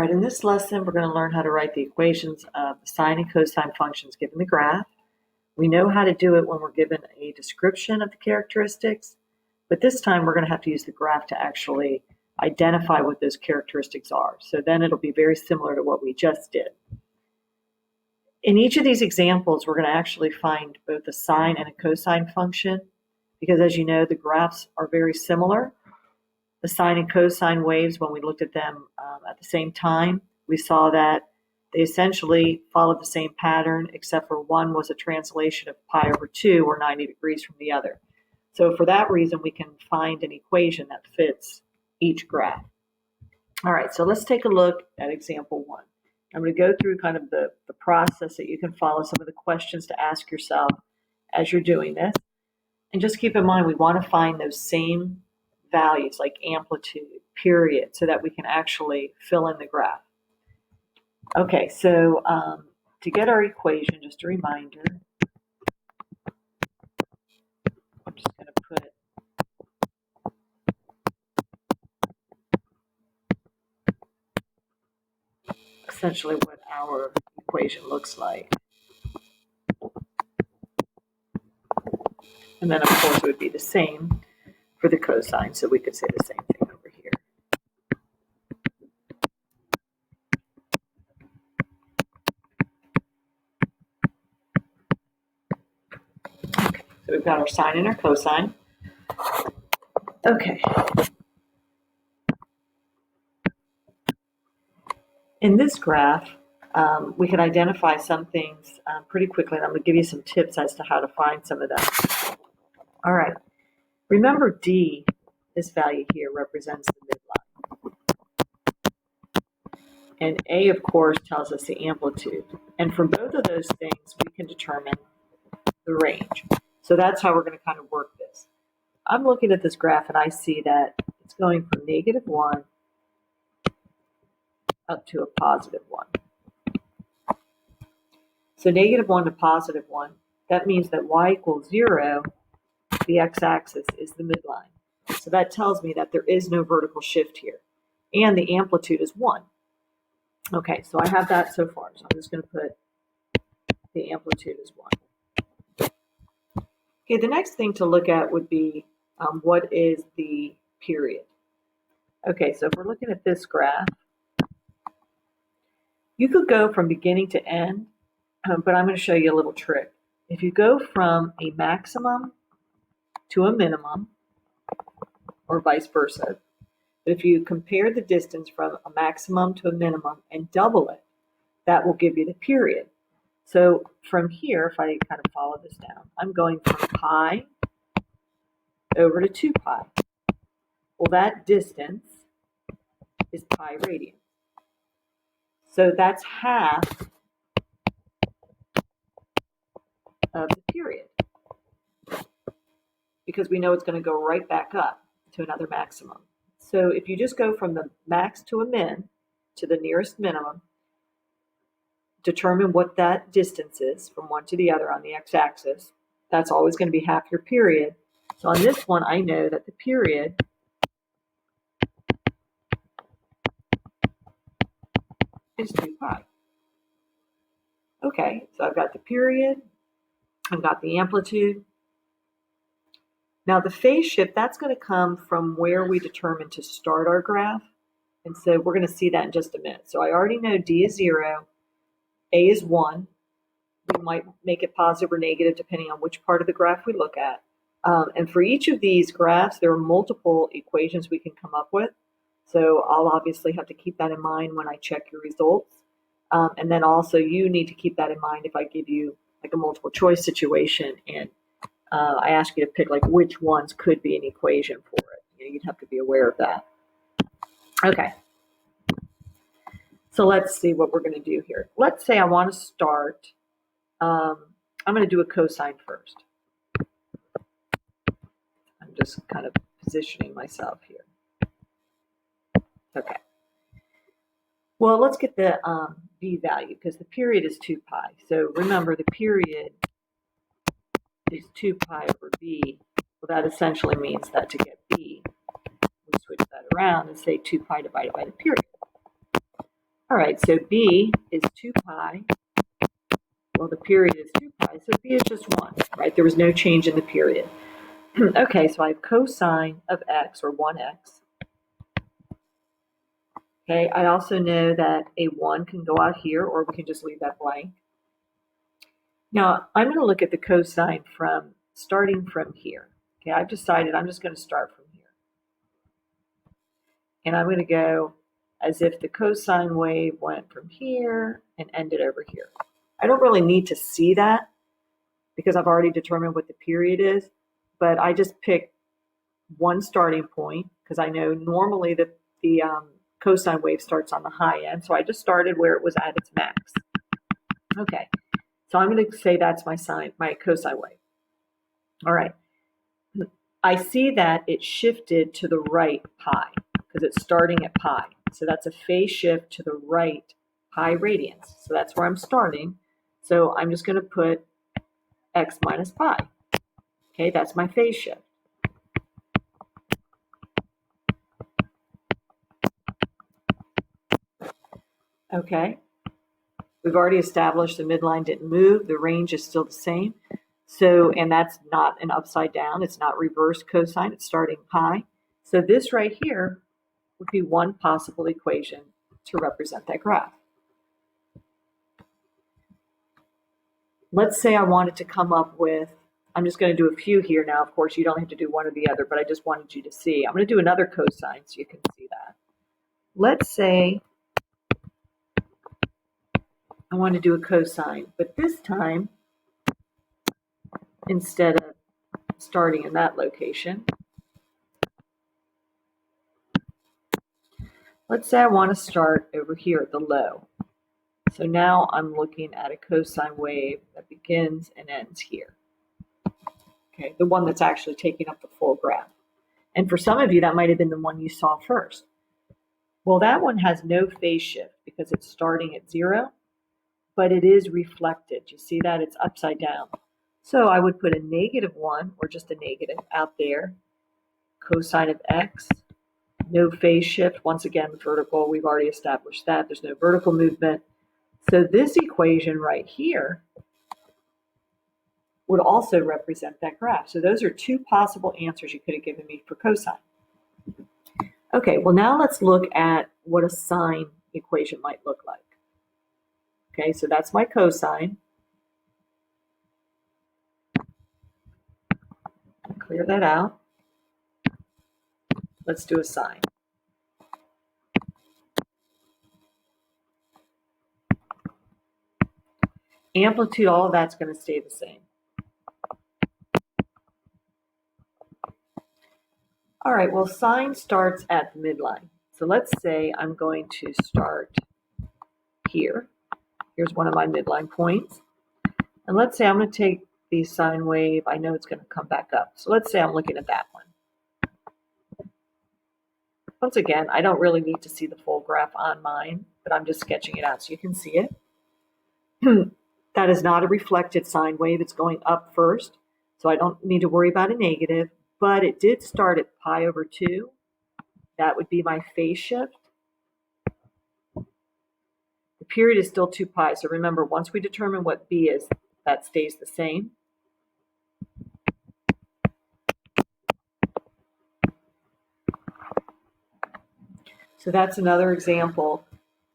All right, in this lesson, we're going to learn how to write the equations of the sine and cosine functions given the graph. We know how to do it when we're given a description of the characteristics, but this time we're going to have to use the graph to actually identify what those characteristics are. So then it'll be very similar to what we just did. In each of these examples, we're going to actually find both a sine and a cosine function, because as you know, the graphs are very similar. The sine and cosine waves, when we looked at them at the same time, we saw that they essentially followed the same pattern, except for one was a translation of pi over 2 or 90 degrees from the other. So for that reason, we can find an equation that fits each graph. All right, so let's take a look at example 1. I'm going to go through kind of the process that you can follow, some of the questions to ask yourself as you're doing this. And just keep in mind, we want to find those same values like amplitude, period, so that we can actually fill in the graph. Okay, so to get our equation, just a reminder, I'm just going to put essentially what our equation looks like. And then, of course, it would be the same for the cosine, so we could say the same thing over here. Okay, so we've got our sine and our cosine. Okay. In this graph, we can identify some things pretty quickly, and I'm going to give you some tips as to how to find some of them. All right. Remember D, this value here represents the midline. And A, of course, tells us the amplitude. And from both of those things, we can determine the range. So that's how we're going to kind of work this. I'm looking at this graph, and I see that it's going from -1 up to a +1. So -1 to +1, that means that y equals 0, the x-axis is the midline. So that tells me that there is no vertical shift here. And the amplitude is 1. Okay, so I have that so far. So I'm just going to put the amplitude as 1. Okay, the next thing to look at would be what is the period. Okay, so if we're looking at this graph, you could go from beginning to end, but I'm going to show you a little trick. If you go from a maximum to a minimum, or vice versa, but if you compare the distance from a maximum to a minimum and double it, that will give you the period. So from here, if I kind of follow this down, I'm going from pi over to 2 pi. Well, that distance is pi radians. So that's half of the period, because we know it's going to go right back up to another maximum. So if you just go from the max to a min to the nearest minimum, determine what that distance is from one to the other on the x-axis. That's always going to be half your period. So on this one, I know that the period is 2 pi. Okay, so I've got the period, I've got the amplitude. Now the phase shift, that's going to come from where we determined to start our graph. And so we're going to see that in just a minute. So I already know D is 0, A is 1. We might make it positive or negative depending on which part of the graph we look at. And for each of these graphs, there are multiple equations we can come up with. So I'll obviously have to keep that in mind when I check your results. And then also you need to keep that in mind if I give you like a multiple choice situation and I ask you to pick like which ones could be an equation for it. You'd have to be aware of that. Okay. So let's see what we're going to do here. Let's say I want to start, I'm going to do a cosine first. I'm just kind of positioning myself here. Okay. Well, let's get the b value because the period is 2 pi. So remember the period is 2 pi over b. Well, that essentially means that to get b, we switch that around and say 2 pi divided by the period. All right, so B is 2 pi. Well, the period is 2 pi, so B is just 1, right? There was no change in the period. Okay, so I have cosine of x, or 1x. Okay, I also know that a 1 can go out here, or we can just leave that blank. Now, I'm going to look at the cosine from starting from here. Okay, I've decided I'm just going to start from here. And I'm going to go as if the cosine wave went from here and ended over here. I don't really need to see that because I've already determined what the period is, but I just picked one starting point because I know normally the cosine wave starts on the high end, so I just started where it was at its max. Okay, so I'm going to say that's my cosine wave. All right, I see that it shifted to the right pi because it's starting at pi. So that's a phase shift to the right pi radians. So that's where I'm starting. So I'm just going to put x minus pi. Okay, that's my phase shift. Okay, we've already established the midline didn't move. The range is still the same. So, and that's not an upside down. It's not reverse cosine. It's starting pi. So this right here would be one possible equation to represent that graph. Let's say I wanted to come up with, I'm just going to do a few here now. Of course, you don't have to do one or the other, but I just wanted you to see. I'm going to do another cosine so you can see that. Let's say I want to do a cosine, but this time, instead of starting in that location, let's say I want to start over here at the low. So now I'm looking at a cosine wave that begins and ends here. Okay, the one that's actually taking up the full graph. And for some of you, that might have been the one you saw first. Well, that one has no phase shift because it's starting at 0, but it is reflected. You see that? It's upside down. So I would put a -1 or just a negative out there. Cosine of x, no phase shift. Once again, vertical, we've already established that. There's no vertical movement. So this equation right here would also represent that graph. So those are two possible answers you could have given me for cosine. Okay, well now let's look at what a sine equation might look like. Okay, so that's my cosine. Clear that out. Let's do a sine. Amplitude, all of that's going to stay the same. All right, well, sine starts at the midline. So let's say I'm going to start here. Here's one of my midline points. And let's say I'm going to take the sine wave. I know it's going to come back up. So let's say I'm looking at that one. Once again, I don't really need to see the full graph on mine, but I'm just sketching it out so you can see it. That is not a reflected sine wave. It's going up first. So I don't need to worry about a negative, but it did start at pi over 2. That would be my phase shift. The period is still 2 pi. So remember, once we determine what B is, that stays the same. So that's another example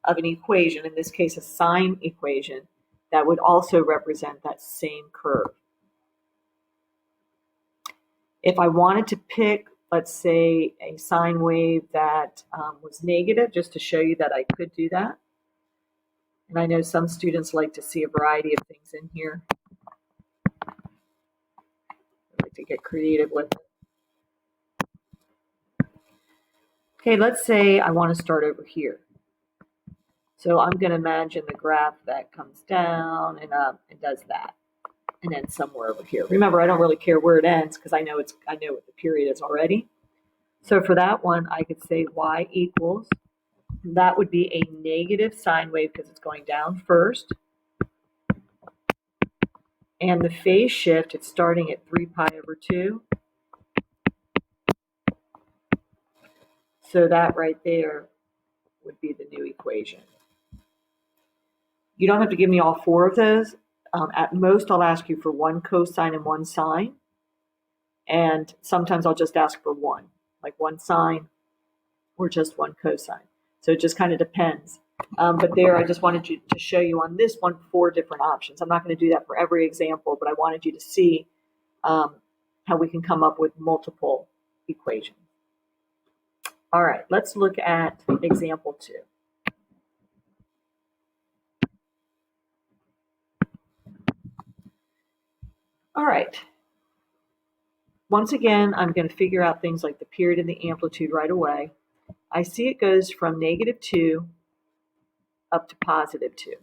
of an equation, in this case a sine equation, that would also represent that same curve. If I wanted to pick, let's say, a sine wave that was negative, just to show you that I could do that. And I know some students like to see a variety of things in here. I like to get creative with it. Okay, let's say I want to start over here. So I'm going to imagine the graph that comes down and up and does that, and then somewhere over here. Remember, I don't really care where it ends because I know what the period is already. So for that one, I could say y equals, that would be a negative sine wave because it's going down first. And the phase shift, it's starting at 3 pi over 2. So that right there would be the new equation. You don't have to give me all 4 of those. At most, I'll ask you for 1 cosine and 1 sine. And sometimes I'll just ask for 1, like 1 sine or just 1 cosine. So it just kind of depends. But there, I just wanted to show you on this one 4 different options. I'm not going to do that for every example, but I wanted you to see how we can come up with multiple equations. All right, let's look at example 2. All right. Once again, I'm going to figure out things like the period and the amplitude right away. I see it goes from -2 up to +2.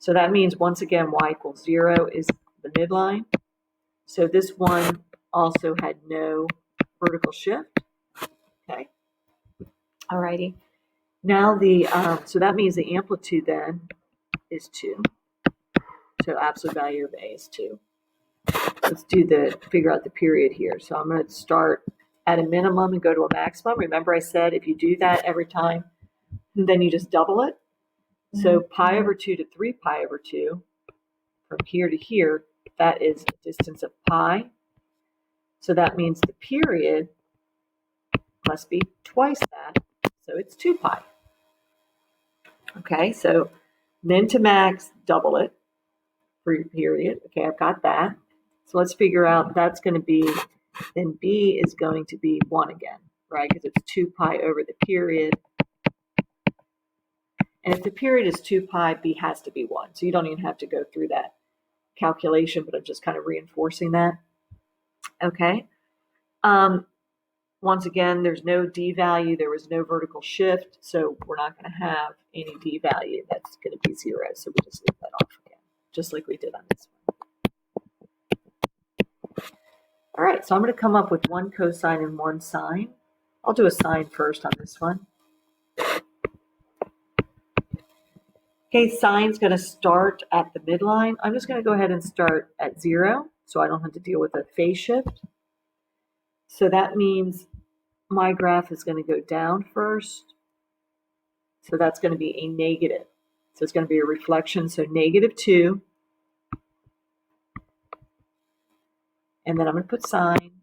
So that means, once again, y equals 0 is the midline. So this one also had no vertical shift. Okay. All righty. Now so that means the amplitude then is 2. So absolute value of A is 2. Let's figure out the period here. So I'm going to start at a minimum and go to a maximum. Remember I said if you do that every time, then you just double it. So pi over 2 to 3 pi over 2, from here to here, that is a distance of pi. So that means the period must be twice that. So it's 2 pi. Okay, so min to max, double it for your period. Okay, I've got that. So let's figure out that's going to be, then B is going to be 1 again, right? Because it's 2 pi over the period. And if the period is 2 pi, B has to be 1. So you don't even have to go through that calculation, but I'm just kind of reinforcing that. Okay. Once again, there's no D value. There was no vertical shift. So we're not going to have any D value. That's going to be 0. So we just leave that off again, just like we did on this one. All right, so I'm going to come up with 1 cosine and 1 sine. I'll do a sine first on this one. Okay, sine's going to start at the midline. I'm just going to go ahead and start at 0, so I don't have to deal with a phase shift. So that means my graph is going to go down first. So that's going to be a negative. So it's going to be a reflection, so -2. And then I'm going to put sine.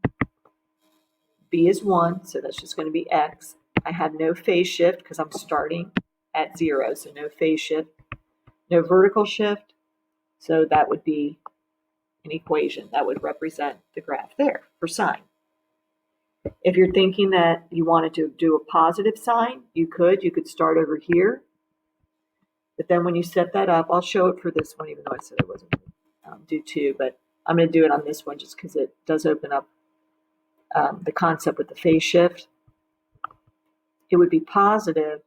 B is 1, so that's just going to be x. I have no phase shift because I'm starting at 0, so no phase shift. No vertical shift, so that would be an equation that would represent the graph there for sine. If you're thinking that you wanted to do a positive sine, you could start over here. But then when you set that up, I'll show it for this one, even though I said I wasn't going to do 2, but I'm going to do it on this one just because it does open up the concept with the phase shift. It would be positive,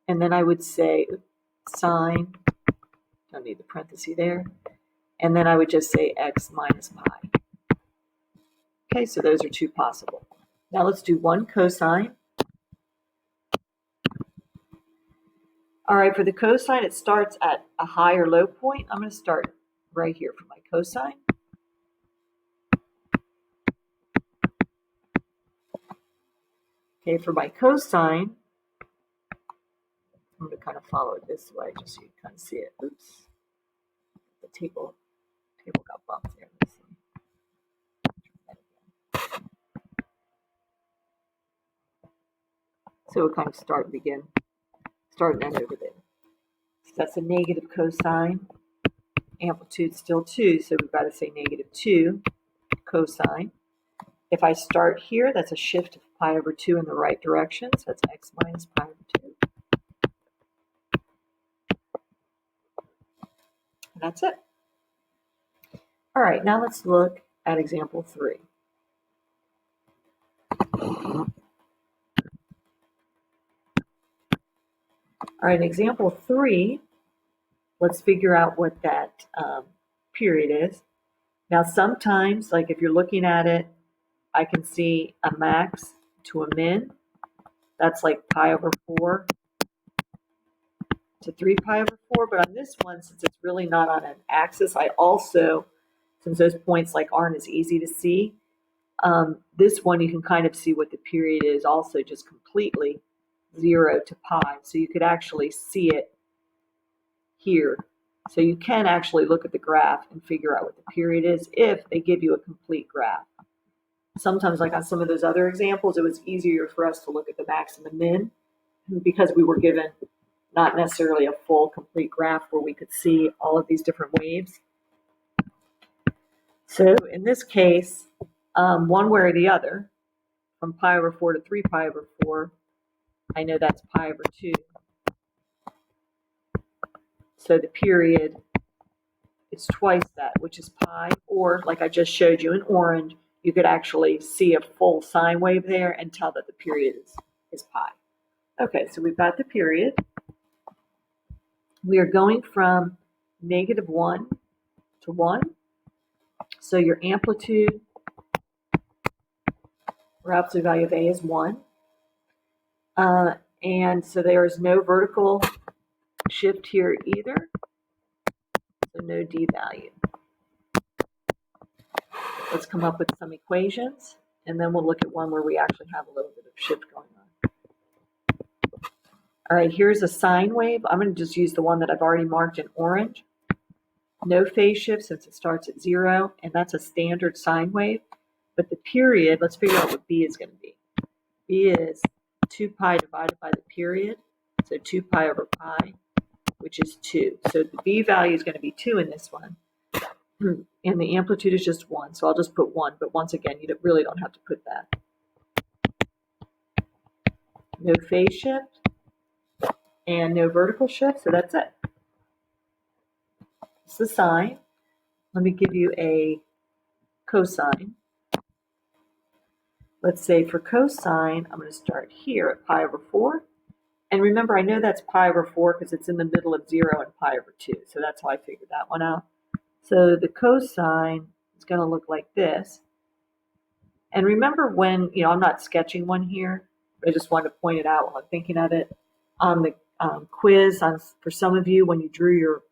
and then I would say sine, don't need the parenthesis there, and then I would just say x minus pi. Okay, so those are 2 possible. Now let's do 1 cosine. All right, for the cosine, it starts at a high or low point. I'm going to start right here for my cosine. Okay, for my cosine, I'm going to kind of follow it this way just so you can kind of see it. Oops, the table got bumped there. Let's see. So we'll kind of start and end over there. So that's a negative cosine. Amplitude still 2, so we've got to say -2 cosine. If I start here, that's a shift of pi over 2 in the right direction, so that's x minus pi over 2. And that's it. All right, now let's look at example 3. All right, example 3, let's figure out what that period is. Now sometimes, like if you're looking at it, I can see a max to a min. That's like pi over 4 to 3 pi over 4. But on this one, since it's really not on an axis, I also, since those points like aren't as easy to see, this one you can kind of see what the period is also just completely 0 to pi. So you could actually see it here. So you can actually look at the graph and figure out what the period is if they give you a complete graph. Sometimes, like on some of those other examples, it was easier for us to look at the max and the min because we were given not necessarily a full, complete graph where we could see all of these different waves. So in this case, one way or the other, from pi over 4 to 3 pi over 4, I know that's pi over 2. So the period is twice that, which is pi, or like I just showed you in orange, you could actually see a full sine wave there and tell that the period is pi. Okay, so we've got the period. We are going from -1 to 1. So your amplitude or absolute value of A is 1. And so there is no vertical shift here either. So no D value. Let's come up with some equations, and then we'll look at one where we actually have a little bit of shift going on. All right, here's a sine wave. I'm going to just use the one that I've already marked in orange. No phase shift since it starts at 0, and that's a standard sine wave. But the period, let's figure out what B is going to be. B is 2 pi divided by the period, so 2 pi over pi, which is 2. So the B value is going to be 2 in this one. And the amplitude is just 1, so I'll just put 1. But once again, you really don't have to put that. No phase shift and no vertical shift, so that's it. It's the sine. Let me give you a cosine. Let's say for cosine, I'm going to start here at pi over 4. And remember, I know that's pi over 4 because it's in the middle of 0 and pi over 2. So that's how I figured that one out. So the cosine is going to look like this. And remember when, I'm not sketching one here, but I just wanted to point it out while I'm thinking of it. On the quiz, for some of you, when you drew your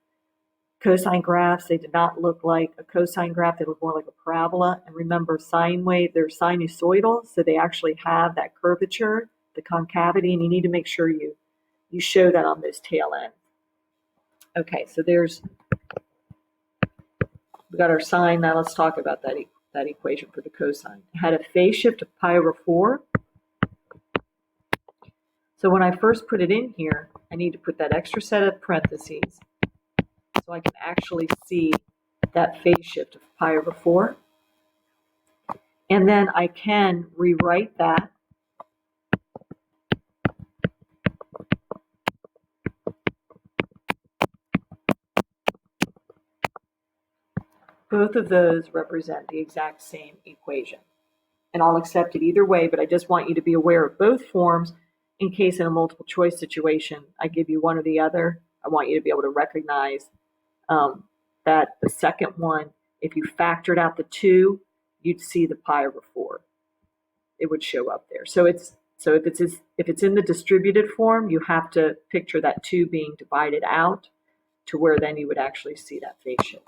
cosine graphs, they did not look like a cosine graph. They look more like a parabola. And remember, sine wave, they're sinusoidal, so they actually have that curvature, the concavity, and you need to make sure you show that on those tail ends. Okay, so we got our sine. Now let's talk about that equation for the cosine. It had a phase shift of pi over 4. So when I first put it in here, I need to put that extra set of parentheses so I can actually see that phase shift of pi over 4. And then I can rewrite that both of those represent the exact same equation. And I'll accept it either way, but I just want you to be aware of both forms in case in a multiple choice situation I give you one or the other. I want you to be able to recognize that the second one, if you factored out the 2, you'd see the pi over 4. It would show up there. So if it's in the distributed form, you have to picture that 2 being divided out to where then you would actually see that phase shift.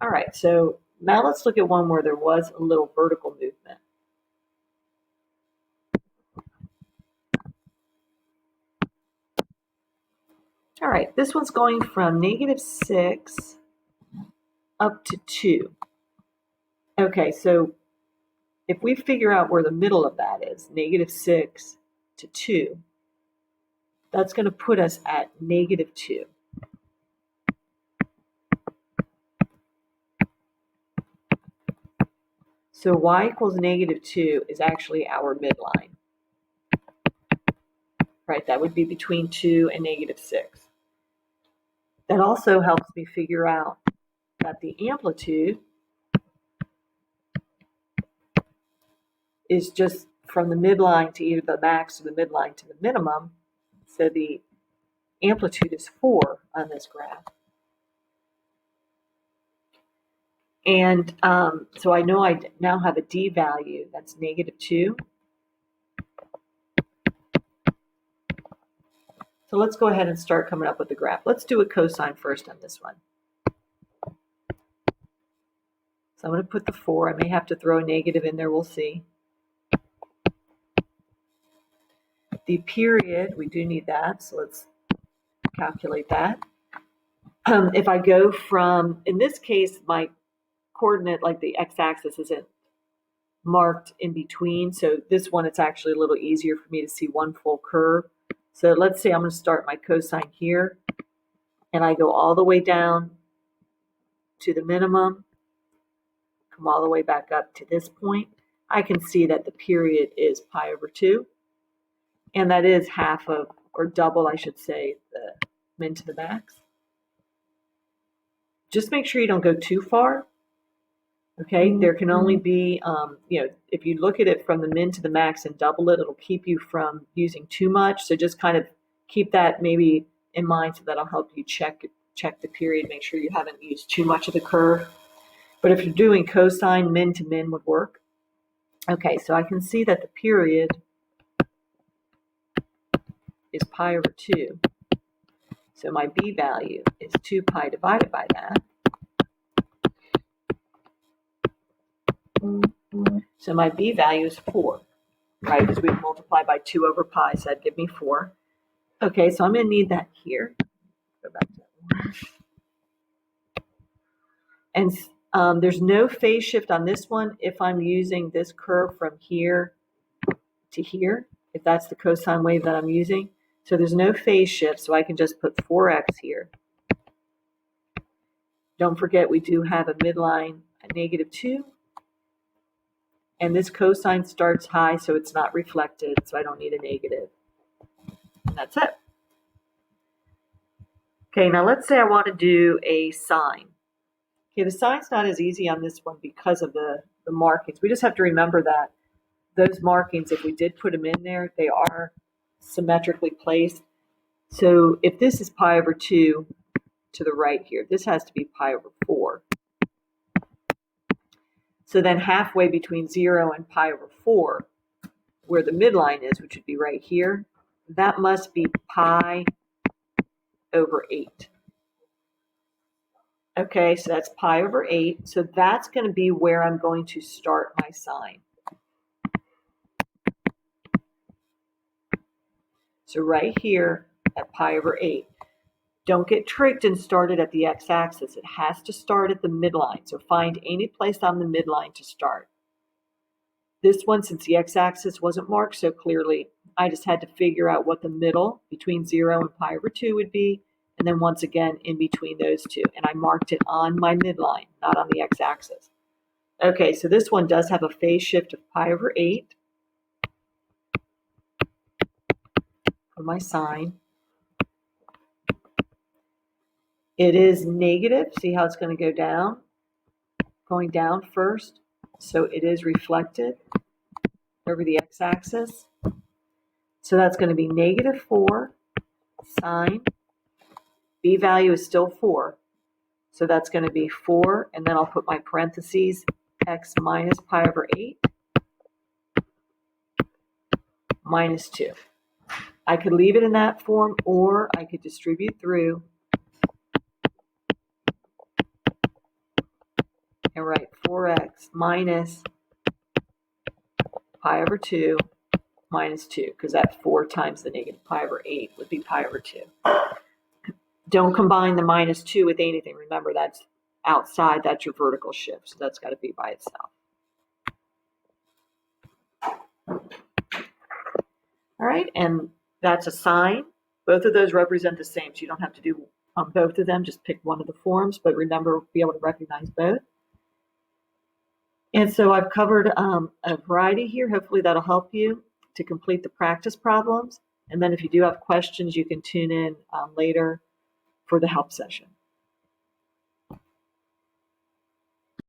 All right, so now let's look at one where there was a little vertical movement. All right, this one's going from -6 up to 2. Okay, so if we figure out where the middle of that is, -6 to 2, that's going to put us at -2. So y equals -2 is actually our midline. Right, that would be between 2 and -6. That also helps me figure out that the amplitude is just from the midline to either the max or the midline to the minimum. So the amplitude is 4 on this graph. And so I know I now have a D value that's -2. So let's go ahead and start coming up with the graph. Let's do a cosine first on this one. So I'm going to put the 4. I may have to throw a negative in there. We'll see. The period, we do need that. So let's calculate that. If I go from, in this case, my coordinate, like the x-axis, isn't marked in between. So this one, it's actually a little easier for me to see one full curve. So let's say I'm going to start my cosine here, and I go all the way down to the minimum, come all the way back up to this point. I can see that the period is pi over 2, and that is half of, or double, I should say, the min to the max. Just make sure you don't go too far. Okay, there can only be, if you look at it from the min to the max and double it, it'll keep you from using too much. So just kind of keep that maybe in mind, so that'll help you check the period, make sure you haven't used too much of the curve. But if you're doing cosine, min to min would work. Okay, so I can see that the period is pi over 2. So my b value is 2 pi divided by that. So my b value is 4, right? Because we multiply by 2 over pi, so that'd give me 4. Okay, so I'm going to need that here. Go back to that one. And there's no phase shift on this one if I'm using this curve from here to here, if that's the cosine wave that I'm using. So there's no phase shift, so I can just put 4x here. Don't forget, we do have a midline at -2. And this cosine starts high, so it's not reflected, so I don't need a negative. And that's it. Okay, now let's say I want to do a sine. Okay, the sine's not as easy on this one because of the markings. We just have to remember that those markings, if we did put them in there, they are symmetrically placed. So if this is pi over 2 to the right here, this has to be pi over 4. So then halfway between 0 and pi over 4, where the midline is, which would be right here, that must be pi over 8. Okay, so that's pi over 8. So that's going to be where I'm going to start my sine. So right here at pi over 8. Don't get tricked and start it at the x-axis. It has to start at the midline. So find any place on the midline to start. This one, since the x-axis wasn't marked so clearly, I just had to figure out what the middle between 0 and pi over 2 would be, and then once again in between those two. And I marked it on my midline, not on the x-axis. Okay, so this one does have a phase shift of pi over 8 for my sine. It is negative. See how it's going to go down? Going down first. So it is reflected over the x-axis. So that's going to be -4 sine. B value is still 4. So that's going to be 4. And then I'll put my parentheses, x minus pi over 8 minus 2. I could leave it in that form, or I could distribute through and write 4x minus pi over 2 minus 2, because that 4 times the negative pi over 8 would be pi over 2. Don't combine the minus 2 with anything. Remember, that's outside, that's your vertical shift, so that's got to be by itself. All right, and that's a sine. Both of those represent the same, so you don't have to do both of them. Just pick one of the forms, but remember, be able to recognize both. And so I've covered a variety here. Hopefully that'll help you to complete the practice problems. And then if you do have questions, you can tune in later for the help session.